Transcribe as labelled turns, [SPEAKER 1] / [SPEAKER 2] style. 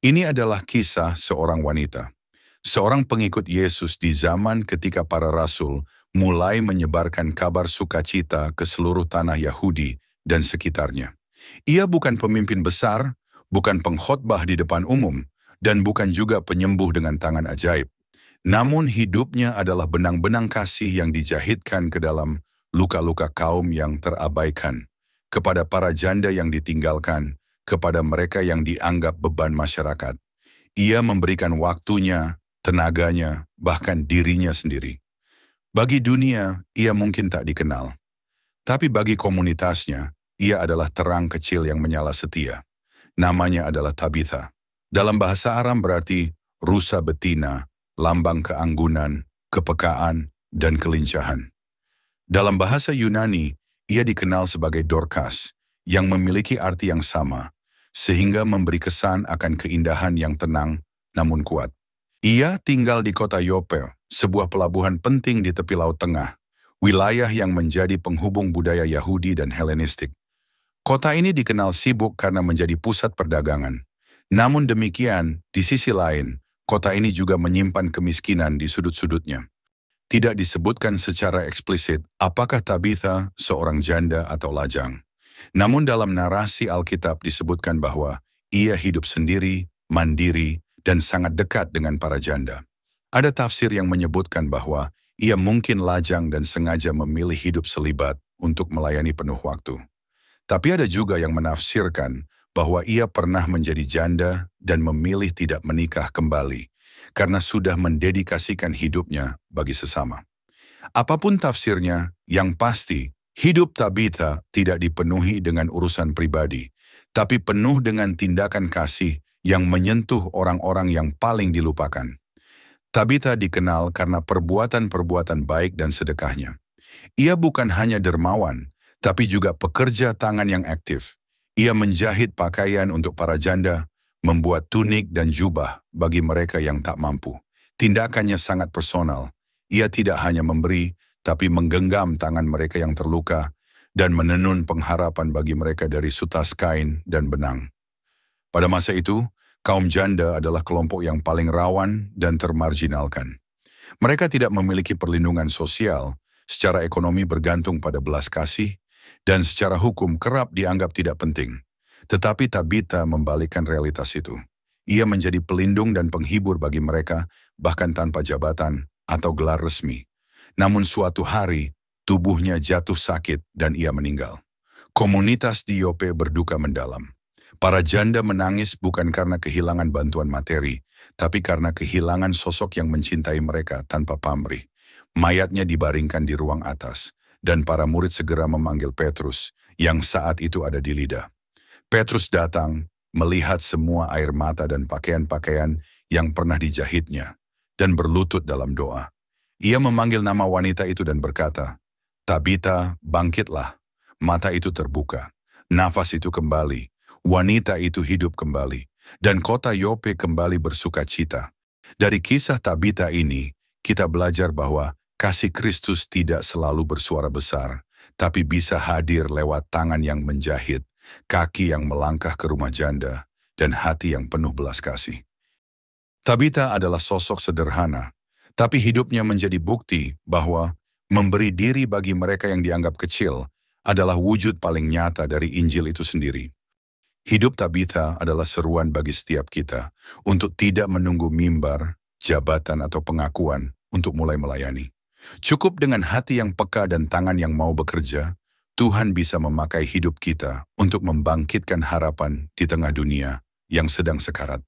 [SPEAKER 1] Ini adalah kisah seorang wanita, seorang pengikut Yesus di zaman ketika para rasul mulai menyebarkan kabar sukacita ke seluruh tanah Yahudi dan sekitarnya. Ia bukan pemimpin besar, bukan pengkhotbah di depan umum, dan bukan juga penyembuh dengan tangan ajaib. Namun hidupnya adalah benang-benang kasih yang dijahitkan ke dalam luka-luka kaum yang terabaikan, kepada para janda yang ditinggalkan, kepada mereka yang dianggap beban masyarakat. Ia memberikan waktunya, tenaganya, bahkan dirinya sendiri. Bagi dunia, ia mungkin tak dikenal. Tapi bagi komunitasnya, ia adalah terang kecil yang menyala setia. Namanya adalah Tabitha. Dalam bahasa Aram berarti rusa betina, lambang keanggunan, kepekaan, dan kelincahan. Dalam bahasa Yunani, ia dikenal sebagai Dorcas, yang memiliki arti yang sama, sehingga memberi kesan akan keindahan yang tenang namun kuat. Ia tinggal di kota Yope, sebuah pelabuhan penting di tepi Laut Tengah, wilayah yang menjadi penghubung budaya Yahudi dan Helenistik. Kota ini dikenal sibuk karena menjadi pusat perdagangan. Namun demikian, di sisi lain, kota ini juga menyimpan kemiskinan di sudut-sudutnya. Tidak disebutkan secara eksplisit apakah Tabitha seorang janda atau lajang. Namun dalam narasi Alkitab disebutkan bahwa ia hidup sendiri, mandiri, dan sangat dekat dengan para janda. Ada tafsir yang menyebutkan bahwa ia mungkin lajang dan sengaja memilih hidup selibat untuk melayani penuh waktu. Tapi ada juga yang menafsirkan bahwa ia pernah menjadi janda dan memilih tidak menikah kembali karena sudah mendedikasikan hidupnya bagi sesama. Apapun tafsirnya, yang pasti, hidup Tabitha tidak dipenuhi dengan urusan pribadi, tapi penuh dengan tindakan kasih yang menyentuh orang-orang yang paling dilupakan. Tabitha dikenal karena perbuatan-perbuatan baik dan sedekahnya. Ia bukan hanya dermawan, tapi juga pekerja tangan yang aktif. Ia menjahit pakaian untuk para janda, membuat tunik dan jubah bagi mereka yang tak mampu. Tindakannya sangat personal. Ia tidak hanya memberi, tapi menggenggam tangan mereka yang terluka dan menenun pengharapan bagi mereka dari sutas kain dan benang. Pada masa itu, kaum janda adalah kelompok yang paling rawan dan termarginalkan. Mereka tidak memiliki perlindungan sosial, secara ekonomi bergantung pada belas kasih, dan secara hukum kerap dianggap tidak penting. Tetapi Tabitha membalikkan realitas itu. Ia menjadi pelindung dan penghibur bagi mereka, bahkan tanpa jabatan atau gelar resmi. Namun suatu hari, tubuhnya jatuh sakit dan ia meninggal. Komunitas di Yope berduka mendalam. Para janda menangis bukan karena kehilangan bantuan materi, tapi karena kehilangan sosok yang mencintai mereka tanpa pamrih. Mayatnya dibaringkan di ruang atas, dan para murid segera memanggil Petrus, yang saat itu ada di Lida. Petrus datang, melihat semua air mata dan pakaian-pakaian yang pernah dijahitnya, dan berlutut dalam doa. Ia memanggil nama wanita itu dan berkata, "Tabitha, bangkitlah." Mata itu terbuka, nafas itu kembali, wanita itu hidup kembali, dan kota Yope kembali bersukacita. Dari kisah Tabitha ini, kita belajar bahwa kasih Kristus tidak selalu bersuara besar, tapi bisa hadir lewat tangan yang menjahit, kaki yang melangkah ke rumah janda, dan hati yang penuh belas kasih. Tabitha adalah sosok sederhana, tapi hidupnya menjadi bukti bahwa memberi diri bagi mereka yang dianggap kecil adalah wujud paling nyata dari Injil itu sendiri. Hidup Tabitha adalah seruan bagi setiap kita untuk tidak menunggu mimbar, jabatan, atau pengakuan untuk mulai melayani. Cukup dengan hati yang peka dan tangan yang mau bekerja, Tuhan bisa memakai hidup kita untuk membangkitkan harapan di tengah dunia yang sedang sekarat.